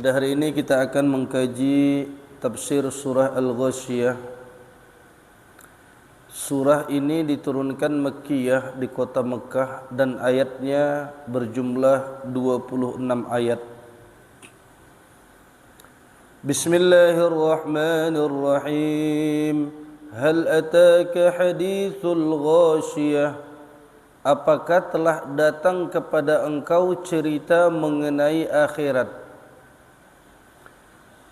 Pada hari ini kita akan mengkaji tafsir surah Al-Ghasyiyah. Surah ini diturunkan Makkiyah di kota Mekah dan ayatnya berjumlah 26 ayat. Bismillahirrahmanirrahim. Hal ataka hadithul ghasyiyah? Apakah telah datang kepada engkau cerita mengenai akhirat?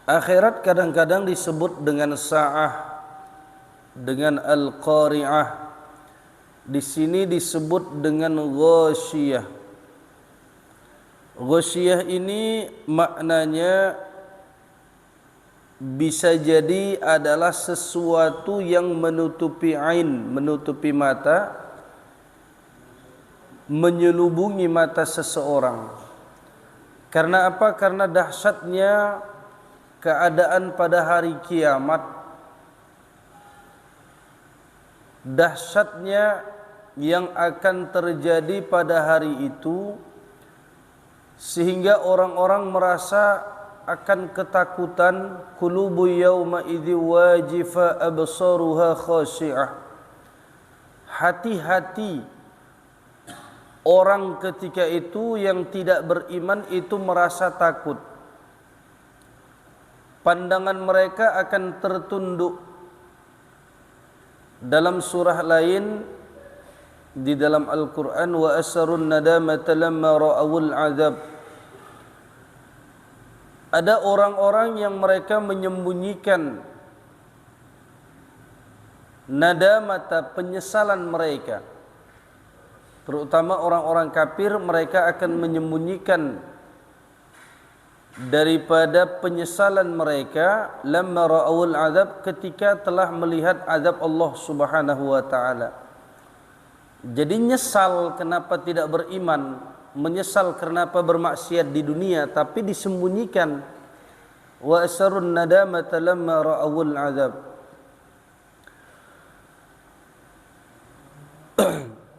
Akhirat kadang-kadang disebut dengan sa'ah, dengan al-qari'ah. Di sini disebut dengan ghasyiyah. Ghasyiyah ini maknanya bisa jadi adalah sesuatu yang menutupi ain, menutupi mata, menyelubungi mata seseorang. Karena apa? Karena dahsyatnya keadaan pada hari kiamat, dahsyatnya yang akan terjadi pada hari itu, sehingga orang-orang merasa akan ketakutan. Qulubu yawma idzi wajifa absaruha khashi'ah. Hati-hati orang ketika itu yang tidak beriman itu merasa takut. Pandangan mereka akan tertunduk. Dalam surah lain di dalam Al-Quran, wa asarun nadamata lamma ra'awul azab. Ada orang-orang yang mereka menyembunyikan nadamata, penyesalan mereka. Terutama orang-orang kafir, mereka akan menyembunyikan daripada penyesalan mereka lamma ra'awul azab, ketika telah melihat azab Allah Subhanahu wa taala. Jadi nyesal kenapa tidak beriman, menyesal kenapa bermaksiat di dunia, tapi disembunyikan. Wa asarun nadamata lamma ra'awul azab.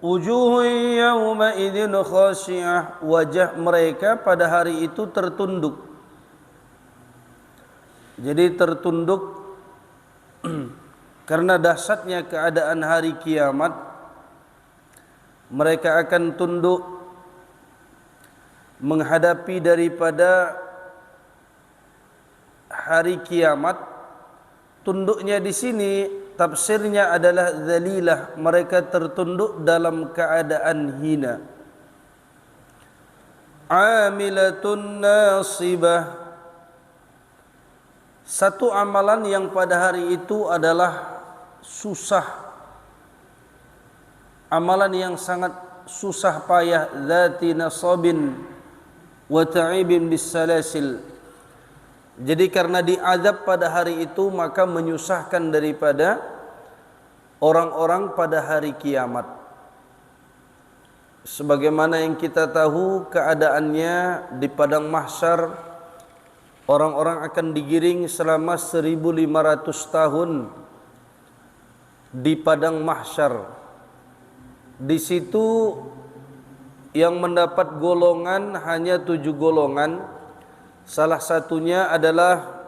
Wujuhun yawma idzin khashi'ah. Wajah mereka pada hari itu tertunduk. Jadi tertunduk karena dahsyatnya keadaan hari kiamat. Mereka akan tunduk menghadapi daripada hari kiamat. Tunduknya di sini tafsirnya adalah zalilah, mereka tertunduk dalam keadaan hina. Amilatun nasibah. Satu amalan yang pada hari itu adalah susah, amalan yang sangat susah payah, dzati nasabin wa ta'ibin bisalasil. Jadi karena diazab pada hari itu, maka menyusahkan daripada orang-orang pada hari kiamat. Sebagaimana yang kita tahu keadaannya di padang mahsyar, orang-orang akan digiring selama 1500 tahun di padang mahsyar. Di situ yang mendapat golongan hanya 7 golongan. Salah satunya adalah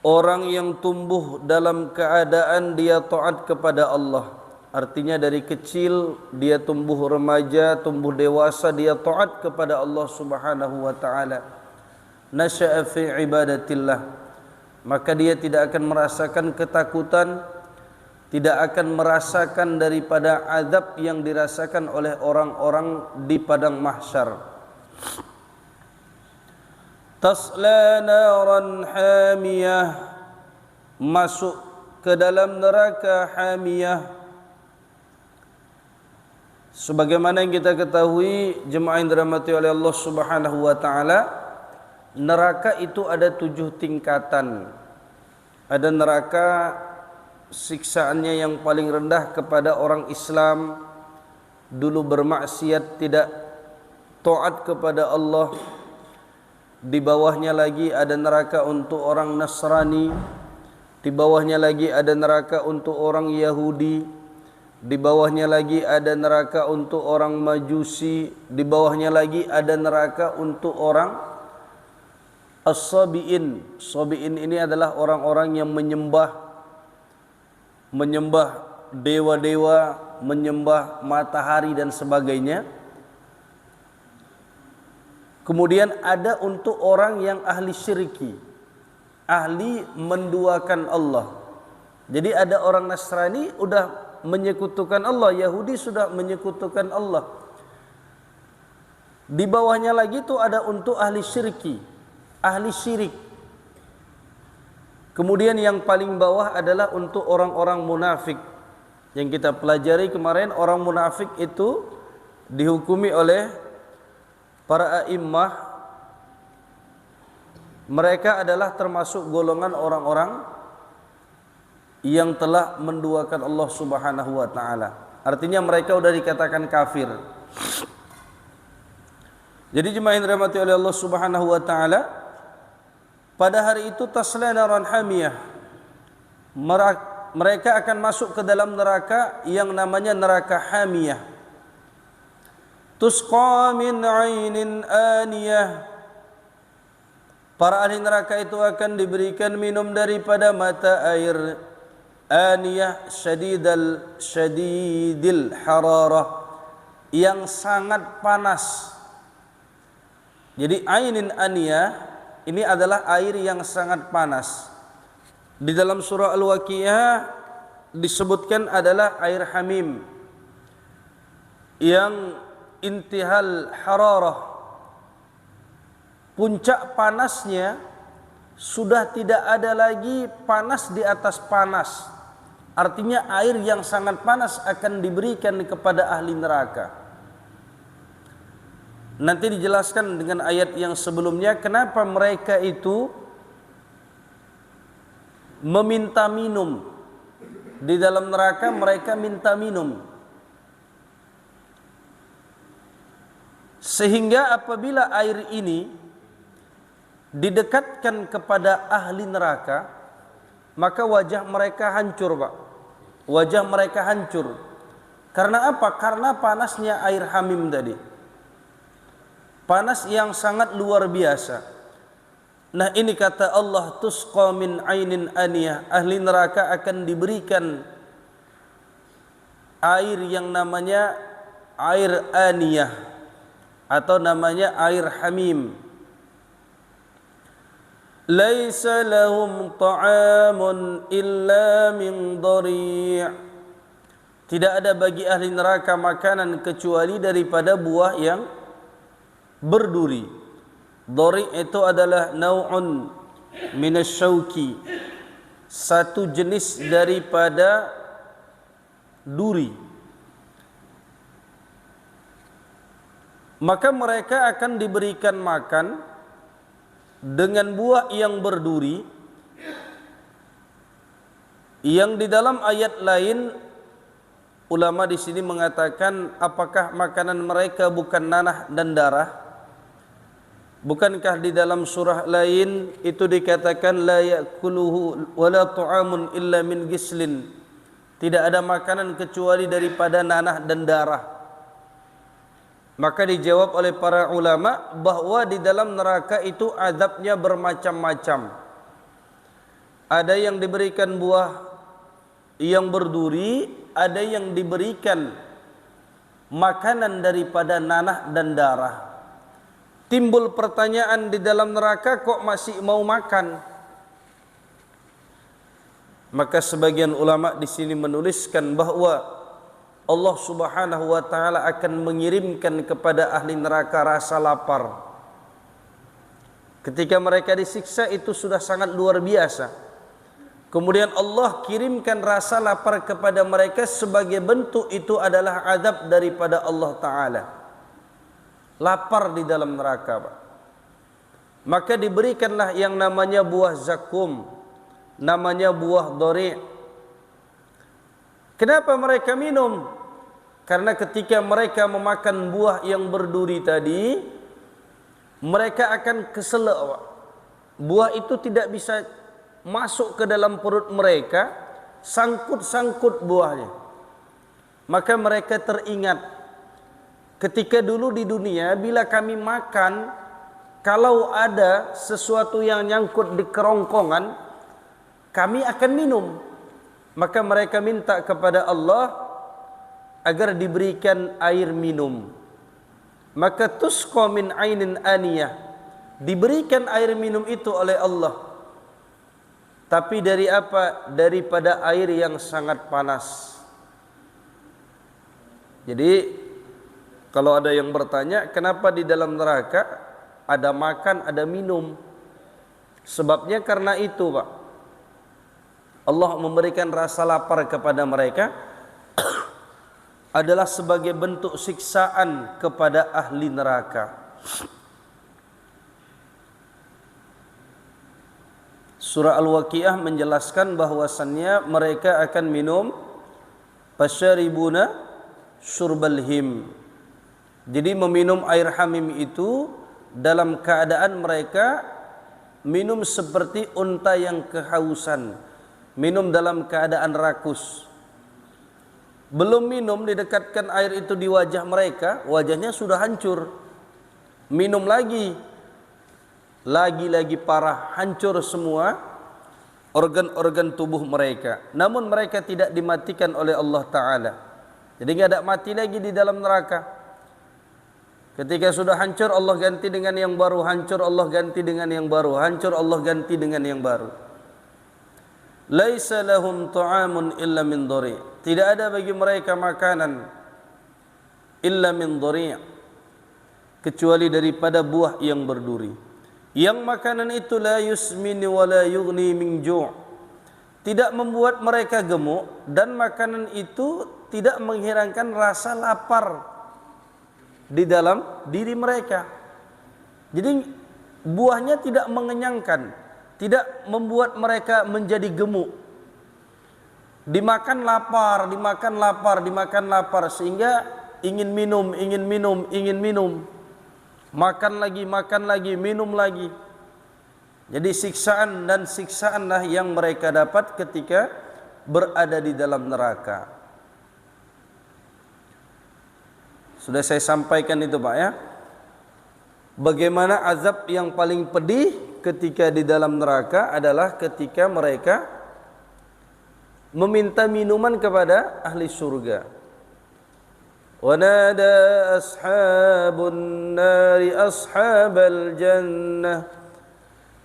orang yang tumbuh dalam keadaan dia taat kepada Allah. Artinya dari kecil dia tumbuh remaja, tumbuh dewasa, dia taat kepada Allah Subhanahu wa taala. Nasya'a fi ibadatillah. Maka dia tidak akan merasakan ketakutan, tidak akan merasakan daripada azab yang dirasakan oleh orang-orang di padang mahsyar. Tasla naran hamiyah. Masuk ke dalam neraka hamiyah. Sebagaimana yang kita ketahui, jemaah yang dirahmati oleh Allah Subhanahu wa taala, neraka itu ada 7 tingkatan. Ada neraka siksaannya yang paling rendah kepada orang Islam, dulu bermaksiat, tidak taat kepada Allah. Di bawahnya lagi ada neraka untuk orang Nasrani. Di bawahnya lagi ada neraka untuk orang Yahudi. Di bawahnya lagi ada neraka untuk orang Majusi. Di bawahnya lagi ada neraka untuk orang As-sabi'in. Sabi'in ini adalah orang-orang yang menyembah dewa-dewa, menyembah matahari dan sebagainya. Kemudian ada untuk orang yang ahli syirki, ahli menduakan Allah. Jadi ada orang Nasrani udah menyekutukan Allah, Yahudi sudah menyekutukan Allah. Di bawahnya lagi itu ada untuk ahli syirki, ahli syirik. Kemudian yang paling bawah adalah untuk orang-orang munafik. Yang kita pelajari kemarin, orang munafik itu dihukumi oleh para a'immah, mereka adalah termasuk golongan orang-orang yang telah menduakan Allah Subhanahu wa taala. Artinya mereka sudah dikatakan kafir. Jadi jemaah yang dirahmati oleh Allah Subhanahu wa taala, pada hari itu tasla naran hamiyah. Mereka akan masuk ke dalam neraka yang namanya neraka hamiyah. Tusqa min 'ainin aniyah. Para ahli neraka itu akan diberikan minum daripada mata air aniyah syadidil hararah, yang sangat panas. Jadi ainin aniyah ini adalah air yang sangat panas. Di dalam surah Al-Waqiah disebutkan adalah air hamim yang intihal hararah, puncak panasnya sudah tidak ada lagi panas di atas panas. Artinya air yang sangat panas akan diberikan kepada ahli neraka. Nanti dijelaskan dengan ayat yang sebelumnya kenapa mereka itu meminta minum. Di dalam neraka mereka minta minum. Sehingga apabila air ini didekatkan kepada ahli neraka, maka wajah mereka hancur, Pak. Wajah mereka hancur. Karena apa? Karena panasnya air hamim tadi. Panas yang sangat luar biasa. Nah, ini kata Allah, tusqa min ainin aniyah. Ahli neraka akan diberikan air yang namanya air aniyah, atau namanya air hamim. Laisa lahum ta'amun illa min dhari'. Tidak ada bagi ahli neraka makanan kecuali daripada buah yang berduri. Dhari' itu adalah nau'un minasyauki, satu jenis daripada duri. Maka mereka akan diberikan makan dengan buah yang berduri, yang di dalam ayat lain ulama di sini mengatakan, apakah makanan mereka bukan nanah dan darah? Bukankah di dalam surah lain itu dikatakan la ya'kuluhu wala ta'amun illa min gislin? Tidak ada makanan kecuali daripada nanah dan darah. Maka dijawab oleh para ulama bahwa di dalam neraka itu azabnya bermacam-macam. Ada yang diberikan buah yang berduri, ada yang diberikan makanan daripada nanah dan darah. Timbul pertanyaan, di dalam neraka kok masih mau makan? Maka sebagian ulama di sini menuliskan bahwa Allah Subhanahu wa taala akan mengirimkan kepada ahli neraka rasa lapar. Ketika mereka disiksa itu sudah sangat luar biasa. Kemudian Allah kirimkan rasa lapar kepada mereka, sebagai bentuk itu adalah azab daripada Allah taala. Lapar di dalam neraka, Pak. Maka diberikanlah yang namanya buah zakum, namanya buah dhari'. Kenapa mereka minum? Karena ketika mereka memakan buah yang berduri tadi, mereka akan keselak. Buah itu tidak bisa masuk ke dalam perut mereka, sangkut-sangkut buahnya. Maka mereka teringat, ketika dulu di dunia bila kami makan kalau ada sesuatu yang nyangkut di kerongkongan, kami akan minum. Maka mereka minta kepada Allah agar diberikan air minum. Maka tusqa min ainin aniyah, diberikan air minum itu oleh Allah. Tapi dari apa? Daripada air yang sangat panas. Jadi kalau ada yang bertanya, kenapa di dalam neraka ada makan, ada minum? Sebabnya karena itu, Pak. Allah memberikan rasa lapar kepada mereka adalah sebagai bentuk siksaan kepada ahli neraka. Surah Al-Waqiah menjelaskan bahwasannya mereka akan minum fasyaribuna syurbal him. Jadi meminum air hamim itu dalam keadaan mereka minum seperti unta yang kehausan, minum dalam keadaan rakus. Belum minum, didekatkan air itu di wajah mereka, wajahnya sudah hancur. Minum lagi, lagi parah, hancur semua organ-organ tubuh mereka. Namun mereka tidak dimatikan oleh Allah Ta'ala. Jadi tidak ada mati lagi di dalam neraka. Ketika sudah hancur, Allah ganti dengan yang baru. Hancur, Allah ganti dengan yang baru. Hancur, Allah ganti dengan yang baru. Laisa lahum ta'amun illa min dhari'. Tidak ada bagi mereka makanan illa min dhari', kecuali daripada buah yang berduri. Yang makanan itu la yusmini wa la yughni min ju', tidak membuat mereka gemuk, dan makanan itu tidak menghilangkan rasa lapar di dalam diri mereka. Jadi buahnya tidak mengenyangkan, tidak membuat mereka menjadi gemuk. Dimakan lapar, dimakan lapar, dimakan lapar, sehingga ingin minum, ingin minum, ingin minum. Makan lagi, minum lagi. Jadi siksaan dan siksaanlah yang mereka dapat ketika berada di dalam neraka. Sudah saya sampaikan itu, Pak, ya. Bagaimana azab yang paling pedih ketika di dalam neraka adalah ketika mereka meminta minuman kepada ahli surga. Wa nada ashabun nari ashabal jannah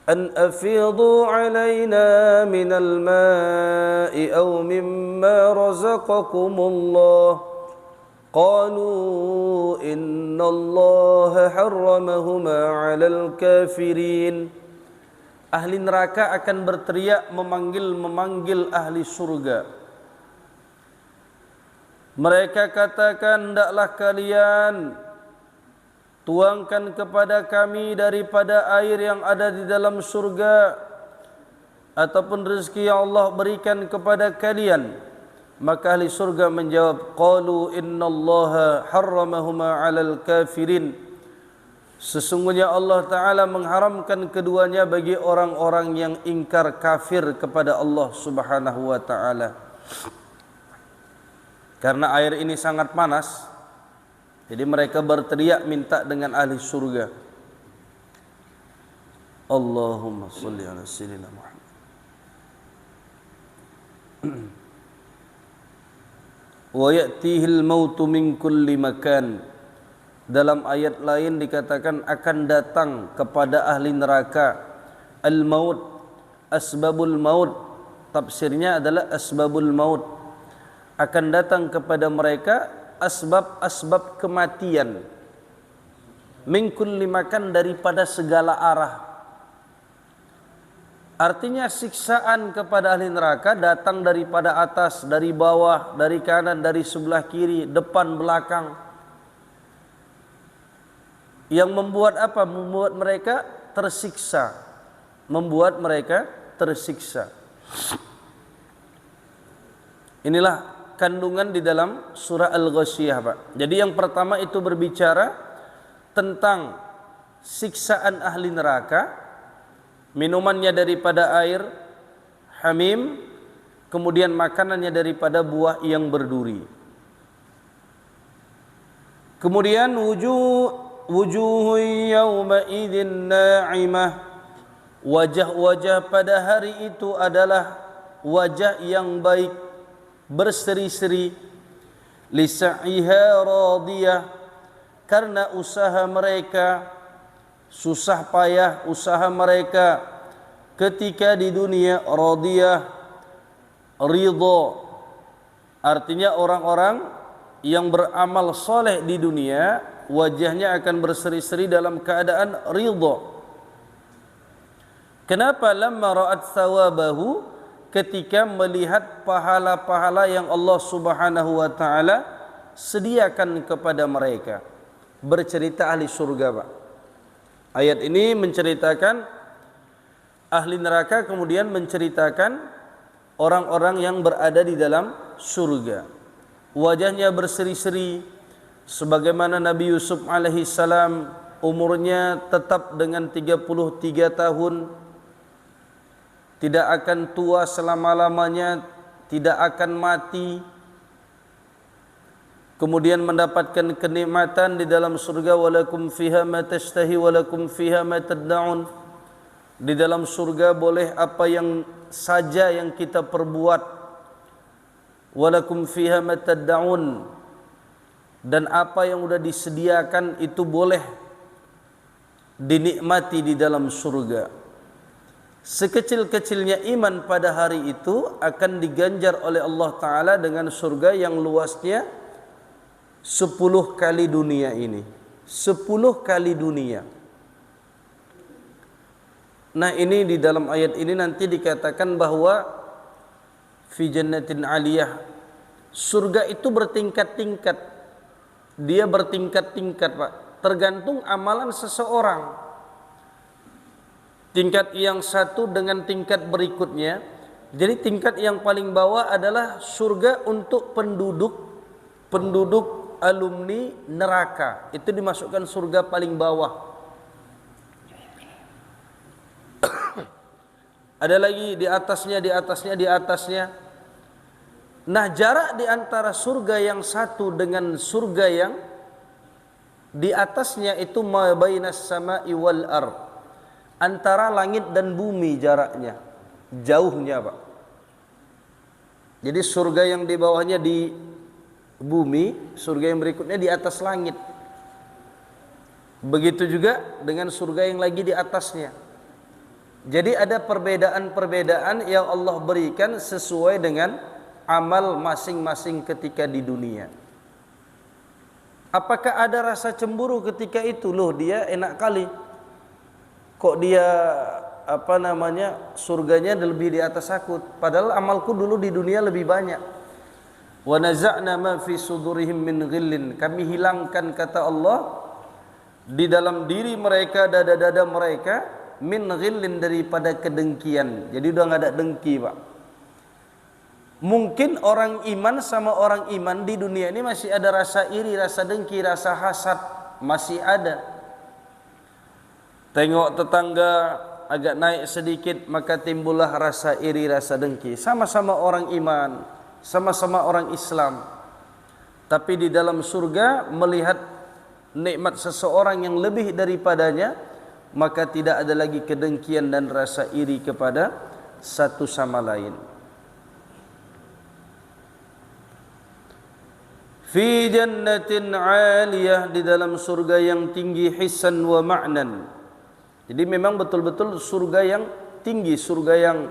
an afidu alaina minal ma'i aw mimma razaqakumullah. Qalu innallaha harramahuma 'alal kafirin. Ahli neraka akan berteriak memanggil ahli surga. Mereka katakan, hendaklah kalian tuangkan kepada kami daripada air yang ada di dalam surga, ataupun rezeki yang Allah berikan kepada kalian. Maka ahli surga menjawab, qalu innallaha harramahuma 'alal kafirin. Sesungguhnya Allah Ta'ala mengharamkan keduanya bagi orang-orang yang ingkar kafir kepada Allah Subhanahu wa Ta'ala. Karena air ini sangat panas, jadi mereka berteriak minta dengan ahli surga. Allahumma salli ala sayyidina Muhammad. Wa ya'tihil mautu min kulli makan. Dalam ayat lain dikatakan akan datang kepada ahli neraka al-maut, asbabul maut. Tafsirnya adalah asbabul maut. Akan datang kepada mereka asbab-asbab kematian. Min kulli makan, daripada segala arah. Artinya siksaan kepada ahli neraka datang daripada atas, dari bawah, dari kanan, dari sebelah kiri, depan, belakang. Yang membuat apa? Membuat mereka tersiksa. Membuat mereka tersiksa. Inilah kandungan di dalam surah Al-Ghasyiyah, Pak. Jadi yang pertama itu berbicara tentang siksaan ahli neraka, minumannya daripada air hamim, kemudian makanannya daripada buah yang berduri. Kemudian wujuhun yawma idzin na'imah, wajah-wajah pada hari itu adalah wajah yang baik, berseri-seri, lisa'iha radiyah, karena usaha mereka, susah payah usaha mereka ketika di dunia, radiyah, ridha. Artinya orang-orang yang beramal soleh di dunia, wajahnya akan berseri-seri dalam keadaan ridha. Kenapa? Lamma ra'at thawabahu, ketika melihat pahala-pahala yang Allah Subhanahu wa taala sediakan kepada mereka. Bercerita ahli surga, Pak. Ayat ini menceritakan ahli neraka, kemudian menceritakan orang-orang yang berada di dalam surga. Wajahnya berseri-seri sebagaimana Nabi Yusuf alaihi salam umurnya tetap dengan 33 tahun, tidak akan tua selama-lamanya, tidak akan mati. Kemudian mendapatkan kenikmatan di dalam surga, walakum fiha ma tashtahi walakum fiha ma tad'un. Di dalam surga boleh apa yang saja yang kita perbuat. Walakum fiha ma tad'un. Dan apa yang sudah disediakan itu boleh dinikmati di dalam surga. Sekecil-kecilnya iman pada hari itu akan diganjar oleh Allah Ta'ala dengan surga yang luasnya 10 kali dunia ini. 10 kali dunia. Nah, ini di dalam ayat ini nanti dikatakan bahwa fi jannatin aliyah, surga itu bertingkat-tingkat. Dia bertingkat-tingkat, Pak. Tergantung amalan seseorang. Tingkat yang satu dengan tingkat berikutnya. Jadi tingkat yang paling bawah adalah surga untuk penduduk alumni neraka. Itu dimasukkan surga paling bawah. Ada lagi di atasnya, di atasnya, di atasnya. Nah, jarak di antara surga yang satu dengan surga yang di atasnya itu ma bainas sama'i wal ardh. Antara langit dan bumi jaraknya, jauhnya, Pak. Jadi surga yang di bawahnya di bumi, surga yang berikutnya di atas langit. Begitu juga dengan surga yang lagi di atasnya. Jadi ada perbedaan-perbedaan yang Allah berikan sesuai dengan amal masing-masing ketika di dunia. Apakah ada rasa cemburu ketika itu? Loh, dia enak kali. Kok dia surganya lebih di atas aku, padahal amalku dulu di dunia lebih banyak. Wa naza'na ma fi sudurihim min ghillin, kami hilangkan, kata Allah, di dalam diri mereka, dada-dada mereka, min ghillin, daripada kedengkian. Jadi udah enggak ada dengki, Pak. Mungkin orang iman sama orang iman di dunia ini masih ada rasa iri, rasa dengki, rasa hasad, masih ada. Tengok tetangga agak naik sedikit, maka timbullah rasa iri, rasa dengki. Sama-sama orang iman, sama-sama orang Islam. Tapi di dalam surga melihat nikmat seseorang yang lebih daripadanya, maka tidak ada lagi kedengkian dan rasa iri kepada satu sama lain. Fi jannatin 'aliyah, di dalam surga yang tinggi, hissan wa ma'nan. Jadi memang betul-betul surga yang tinggi, surga yang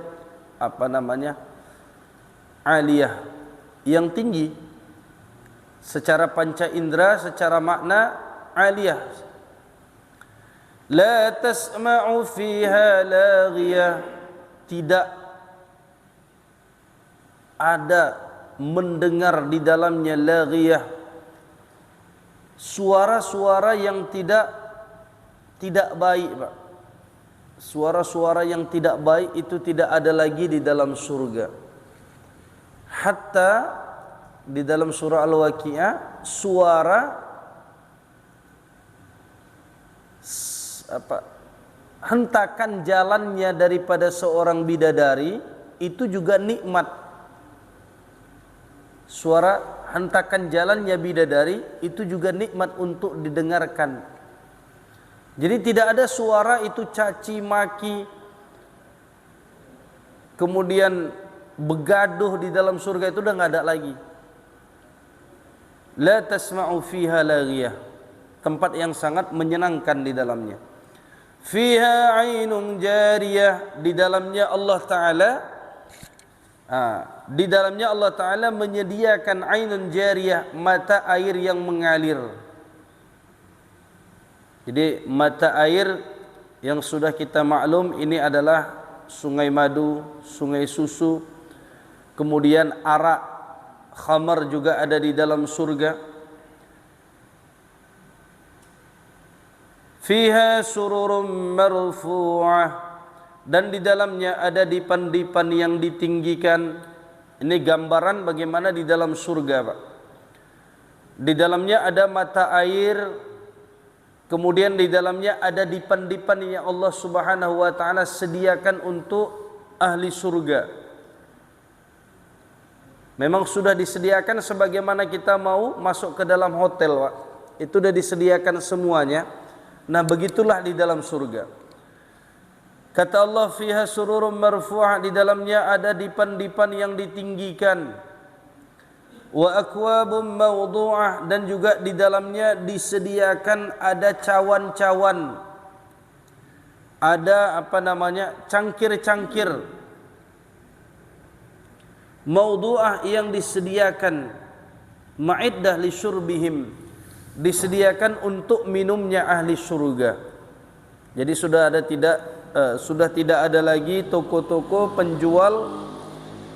aliyah, yang tinggi secara panca indera, secara makna aliyah. La tasma'u fiha laghiyah, tidak ada mendengar di dalamnya laghiyah, suara-suara yang tidak baik, Pak. Suara-suara yang tidak baik itu tidak ada lagi di dalam surga. Hatta di dalam surah Al-Waqiah, suara hentakan jalannya daripada seorang bidadari itu juga nikmat. Suara hentakan jalannya bidadari itu juga nikmat untuk didengarkan. Jadi tidak ada suara itu caci maki, kemudian begaduh di dalam surga itu udah nggak ada lagi. La tasma'u fiha laghiyah, tempat yang sangat menyenangkan di dalamnya. Fiha 'ainun jariyah, di dalamnya Allah Ta'ala di dalamnya Allah Ta'ala menyediakan 'ainun jariyah, mata air yang mengalir. Jadi mata air yang sudah kita maklum ini adalah sungai madu, sungai susu, kemudian arak, khamar juga ada di dalam surga. Fiha sururun marfu'ah, dan di dalamnya ada dipan-dipan yang ditinggikan. Ini gambaran bagaimana di dalam surga, Pak. Di dalamnya ada mata air, kemudian di dalamnya ada dipan-dipan yang Allah Subhanahu wa taala sediakan untuk ahli surga. Memang sudah disediakan sebagaimana kita mau masuk ke dalam hotel, Pak. Itu sudah disediakan semuanya. Nah, begitulah di dalam surga. Kata Allah, fiha sururun marfu'ah, di dalamnya ada dipan-dipan yang ditinggikan. Wa akwabun mawdu'ah, dan juga di dalamnya disediakan ada cawan-cawan. Ada cangkir-cangkir mawdu'ah yang disediakan, ma'iddah li syurbihim, disediakan untuk minumnya ahli surga. Jadi sudah tidak ada lagi toko-toko penjual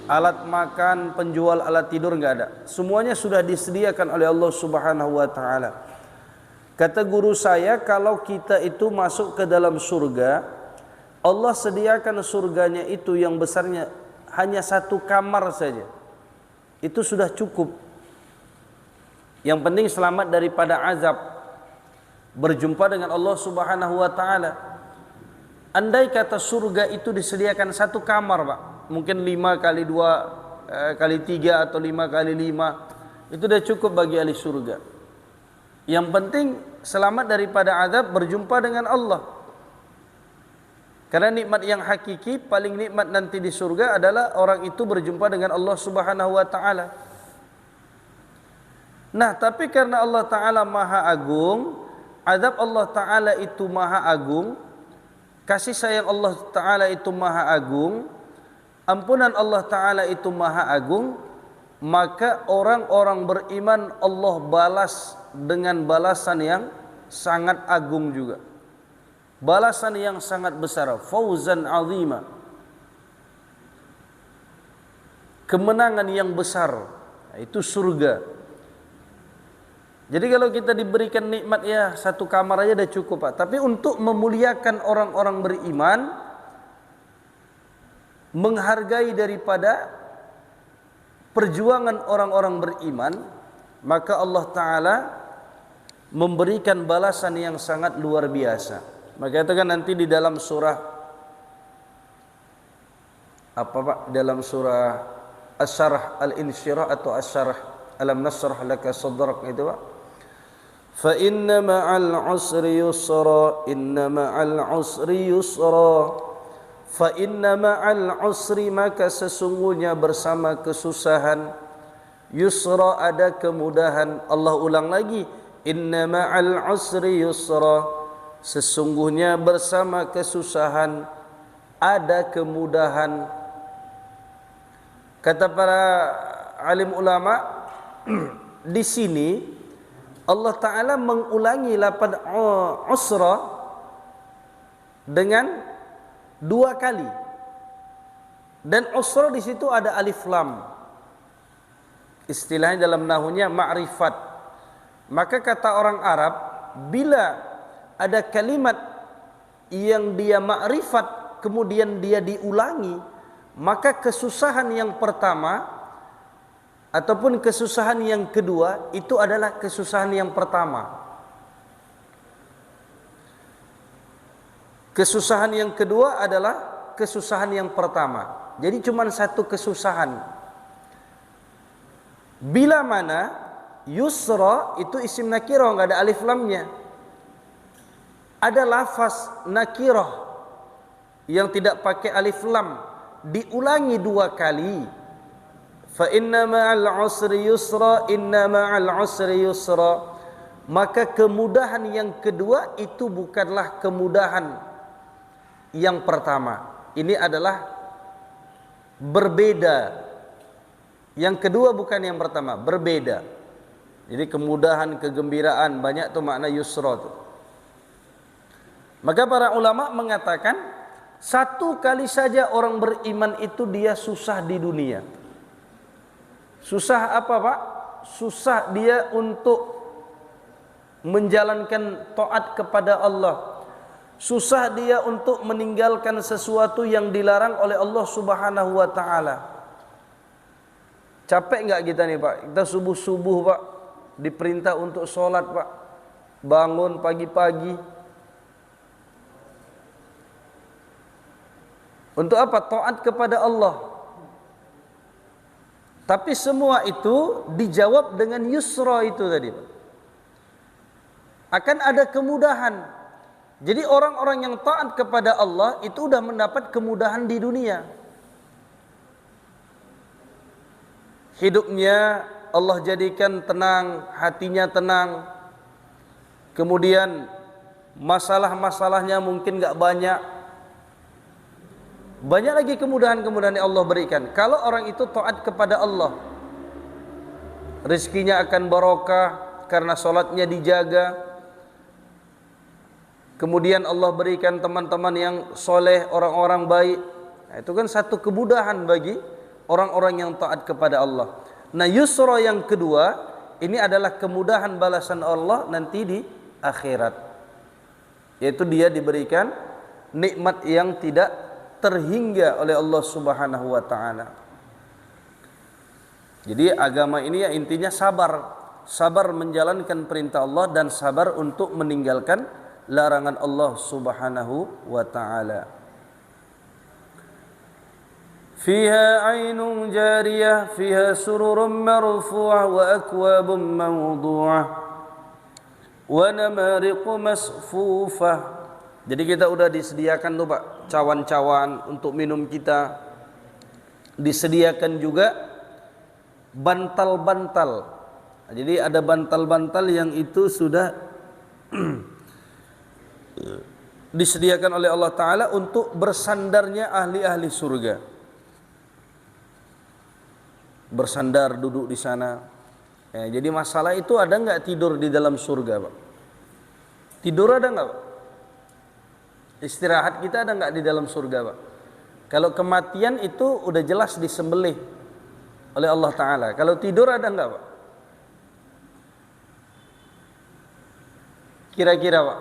alat makan, penjual alat tidur, enggak ada. Semuanya sudah disediakan oleh Allah Subhanahu wa taala. Kata guru saya, kalau kita itu masuk ke dalam surga, Allah sediakan surganya itu yang besarnya hanya satu kamar saja. Itu sudah cukup. Yang penting selamat daripada azab, berjumpa dengan Allah Subhanahu wa taala. Andai kata surga itu disediakan satu kamar, Pak, mungkin 5 kali 2 kali 3 atau 5 kali 5, itu sudah cukup bagi ahli surga. Yang penting selamat daripada azab, berjumpa dengan Allah. Karena nikmat yang hakiki, paling nikmat nanti di surga adalah orang itu berjumpa dengan Allah Subhanahu wa taala. Nah, tapi karena Allah Ta'ala Maha Agung, azab Allah Ta'ala itu Maha Agung, kasih sayang Allah Ta'ala itu Maha Agung, ampunan Allah Ta'ala itu Maha Agung, maka orang-orang beriman Allah balas dengan balasan yang sangat agung juga. Balasan yang sangat besar, fauzan azima, kemenangan yang besar, itu surga. Jadi kalau kita diberikan nikmat ya satu kamar aja dah cukup, Pak. Tapi untuk memuliakan orang-orang beriman, menghargai daripada perjuangan orang-orang beriman, maka Allah Ta'ala memberikan balasan yang sangat luar biasa. Maka itu kan nanti di dalam surah apa, Pak? Dalam surah Asy-Syarh, Al-Insyirah atau Asy-Syarh Alam Nasrah Laka Sadrak itu, Pak. Fa inna ma'al usri yusra, inna ma'al usri yusra. Fa inna ma'al usri, maka sesungguhnya bersama kesusahan, yusra, ada kemudahan. Allah ulang lagi, inna ma'al usri yusra, sesungguhnya bersama kesusahan ada kemudahan. Kata para alim ulama, di sini Allah Ta'ala mengulangi lafaz usra dengan 2 kali. Dan usra di situ ada alif lam. Istilahnya dalam nahwunya ma'rifat. Maka kata orang Arab, bila ada kalimat yang dia ma'rifat kemudian dia diulangi, maka kesusahan yang pertama ataupun kesusahan yang kedua itu adalah kesusahan yang pertama. Kesusahan yang kedua adalah kesusahan yang pertama. Jadi cuma satu kesusahan. Bila mana yusra itu isim nakirah, enggak ada alif lamnya. ada lafaz nakirah yang tidak pakai alif lam diulangi 2 kali, fa inna ma'al usri yusra, inna ma'al usri yusra, maka kemudahan yang kedua itu bukanlah kemudahan yang pertama. Ini adalah berbeda. Yang kedua bukan yang pertama, berbeda. Jadi kemudahan, kegembiraan, banyak tuh makna yusra tuh. Maka para ulama mengatakan, 1 kali saja orang beriman itu dia susah di dunia. Susah apa, Pak? Susah dia untuk menjalankan taat kepada Allah. Susah dia untuk meninggalkan sesuatu yang dilarang oleh Allah Subhanahu wa taala. Capek enggak kita nih, Pak? Kita subuh-subuh, Pak, diperintah untuk sholat, Pak. Bangun pagi-pagi. Untuk apa? Taat kepada Allah. Tapi semua itu dijawab dengan yusra itu tadi, Pak. Akan ada kemudahan. Jadi orang-orang yang taat kepada Allah itu sudah mendapat kemudahan di dunia. Hidupnya Allah jadikan tenang, hatinya tenang. Kemudian masalah-masalahnya mungkin enggak banyak. Banyak lagi kemudahan-kemudahan yang Allah berikan. Kalau orang itu taat kepada Allah, rezekinya akan barokah karena sholatnya dijaga. Kemudian Allah berikan teman-teman yang soleh, orang-orang baik. Nah, itu kan satu kemudahan bagi orang-orang yang taat kepada Allah. Nah, yusra yang kedua, ini adalah kemudahan balasan Allah nanti di akhirat. Yaitu dia diberikan nikmat yang tidak terhingga oleh Allah Subhanahu wa taala. Jadi agama ini ya intinya sabar. Sabar menjalankan perintah Allah dan sabar untuk meninggalkan larangan Allah Subhanahu wa taala. Fiha 'ainun jariyah, fiha sururun marfu'ah wa akwabun mawdu'ah wa namariqu masfufah. Jadi kita udah disediakan tuh, Pak, cawan-cawan untuk minum kita. Disediakan juga bantal-bantal. Jadi ada bantal-bantal yang itu sudah disediakan oleh Allah Ta'ala untuk bersandarnya ahli-ahli surga. Bersandar, duduk di sana. Ya, jadi masalah itu ada nggak tidur di dalam surga, Pak? Tidur ada nggak, Pak? Istirahat kita ada nggak di dalam surga, Pak? Kalau kematian itu udah jelas disembelih oleh Allah Ta'ala. Kalau tidur ada nggak, Pak? Kira-kira, Pak,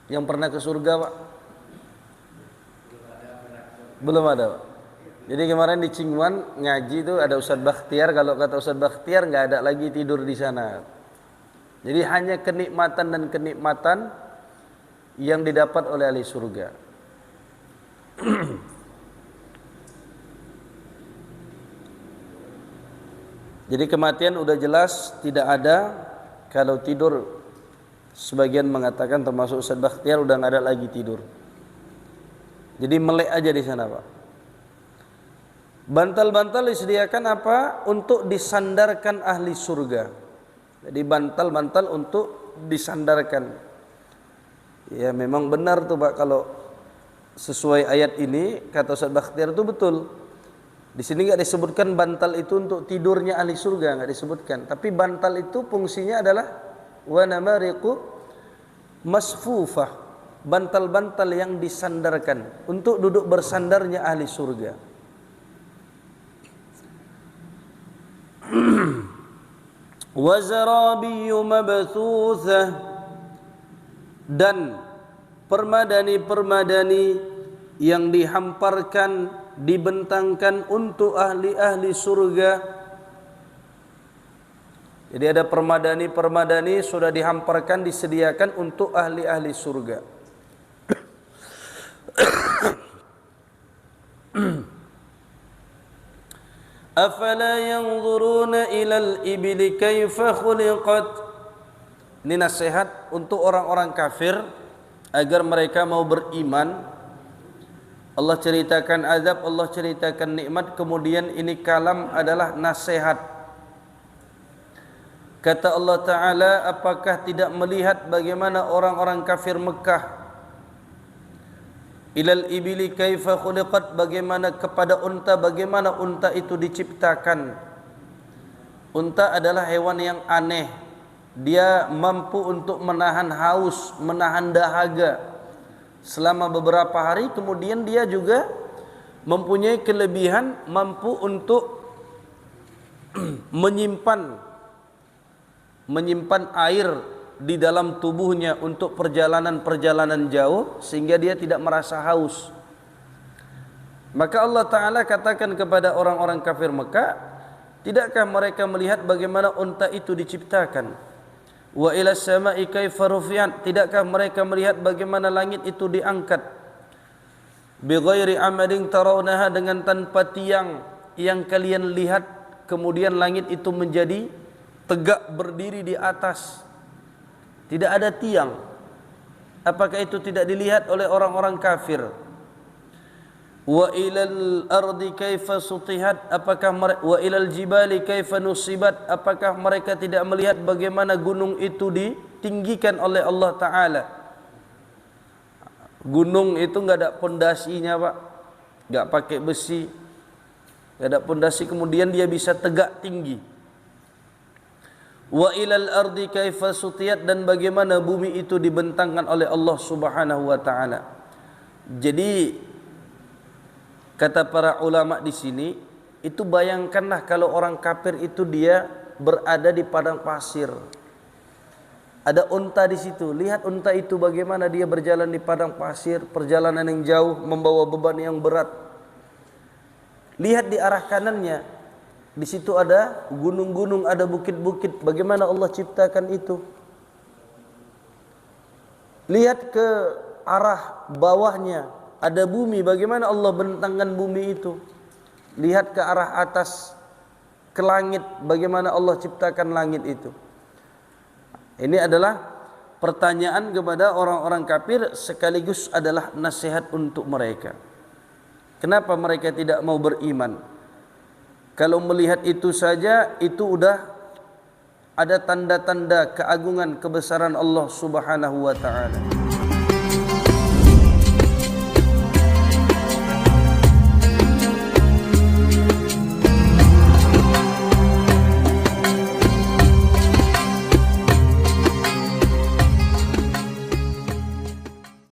yang pernah ke surga, Pak? Belum ada, Pak. Jadi kemarin di Cingguan ngaji itu ada Ustadz Bakhtiar. Kalau kata Ustadz Bakhtiar nggak ada lagi tidur di sana. Jadi hanya kenikmatan dan kenikmatan yang didapat oleh ahli surga. Jadi kematian udah jelas tidak ada. Kalau tidur, sebagian mengatakan termasuk Ustadz Bakhtiar udah nggak ada lagi tidur. Jadi melek aja di sana, Pak. Bantal-bantal disediakan apa? Untuk disandarkan ahli surga. Jadi bantal-bantal untuk disandarkan. Ya memang benar tuh, Pak, kalau sesuai ayat ini kata Ustadz Bakhtiar itu betul. Di sini nggak disebutkan bantal itu untuk tidurnya ahli surga, nggak disebutkan. Tapi bantal itu fungsinya adalah wa namariqu masfufah, bantal-bantal yang disandarkan untuk duduk bersandarnya ahli surga. Wa zarabiyyu mabthuthah, dan permadani-permadani yang dihamparkan, dibentangkan untuk ahli-ahli surga. Jadi ada permadani-permadani sudah dihamparkan, disediakan untuk ahli-ahli surga. Afala yanzuruna ilal ibili kaifa khuliqat. Ini nasihat untuk orang-orang kafir agar mereka mau beriman. Allah ceritakan azab, Allah ceritakan nikmat, kemudian ini kalam adalah nasihat. Kata Allah Ta'ala, apakah tidak melihat bagaimana orang-orang kafir Mekah, ilal ibili kaifa khuliqat, bagaimana kepada unta, bagaimana unta itu diciptakan. Unta adalah hewan yang aneh. Dia mampu untuk menahan haus, menahan dahaga selama beberapa hari. Kemudian dia juga mempunyai kelebihan, mampu untuk menyimpan air di dalam tubuhnya untuk perjalanan-perjalanan jauh, sehingga dia tidak merasa haus. Maka Allah Ta'ala katakan kepada orang-orang kafir Mekah, tidakkah mereka melihat bagaimana unta itu diciptakan? Wa ila sama'i kaifa rufi'at, tidakkah mereka melihat bagaimana langit itu diangkat? Bi ghairi amadin tarawnaha, dengan tanpa tiang yang kalian lihat, kemudian langit itu menjadi tegak berdiri di atas. Tidak ada tiang. Apakah itu tidak dilihat oleh orang-orang kafir? Wa ilal ardi kaifa sutihat, apakah wa ilal jibali kaifa nusibat, apakah mereka tidak melihat bagaimana gunung itu ditinggikan oleh Allah Ta'ala? Gunung itu enggak ada pondasinya, Pak. Enggak pakai besi, enggak ada pondasi, kemudian dia bisa tegak tinggi. Wa ilal ardi kaifa sutiyat, dan bagaimana bumi itu dibentangkan oleh Allah Subhanahu wa Ta'ala. Jadi kata para ulama di sini, itu bayangkanlah kalau orang kafir itu dia berada di padang pasir. Ada unta di situ. Lihat unta itu bagaimana dia berjalan di padang pasir, perjalanan yang jauh, membawa beban yang berat. Lihat di arah kanannya, di situ ada gunung-gunung, ada bukit-bukit. Bagaimana Allah ciptakan itu? Lihat ke arah bawahnya, ada bumi. Bagaimana Allah bentangkan bumi itu? Lihat ke arah atas, ke langit. Bagaimana Allah ciptakan langit itu? Ini adalah pertanyaan kepada orang-orang kafir, sekaligus adalah nasihat untuk mereka. Kenapa mereka tidak mau beriman? Kalau melihat itu saja, itu udah ada tanda-tanda keagungan kebesaran Allah Subhanahu wa Ta'ala.